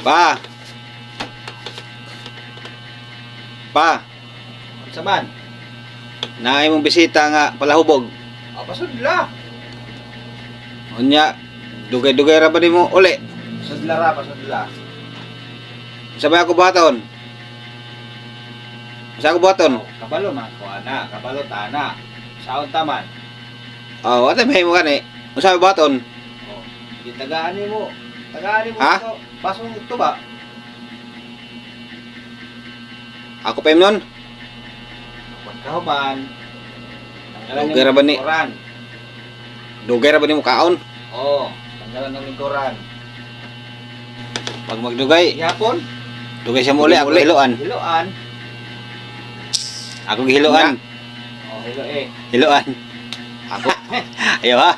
Pa. Pa. Sa man? Naay mong bisita nga palahubog. Pasudla. Unya, dugay-dugay ra ba nimo uli? Pasudla ra, pasudla. Sabay ako buhaton. Sa ako buhaton. Kabalo man ko ana, kabalo tana. Saon taman. Oh, ate may mo gani. Usa buhaton. Oh, gitagaan nimo. Tagaan nimo Ha? ito. Basong ito ba? Ako pa nun. Pagkahuman. Dugay ra ba ni? Lingkuran. Dugay ra ba nimo kaon? Oo, tanggalan ng lingkuran. Pag magdugay, Ihapon, dugay siya muli ako hiluan. hiloan. Ako gihiluan. Oh, hilo eh. Hiluan. Ako. Ayo ha.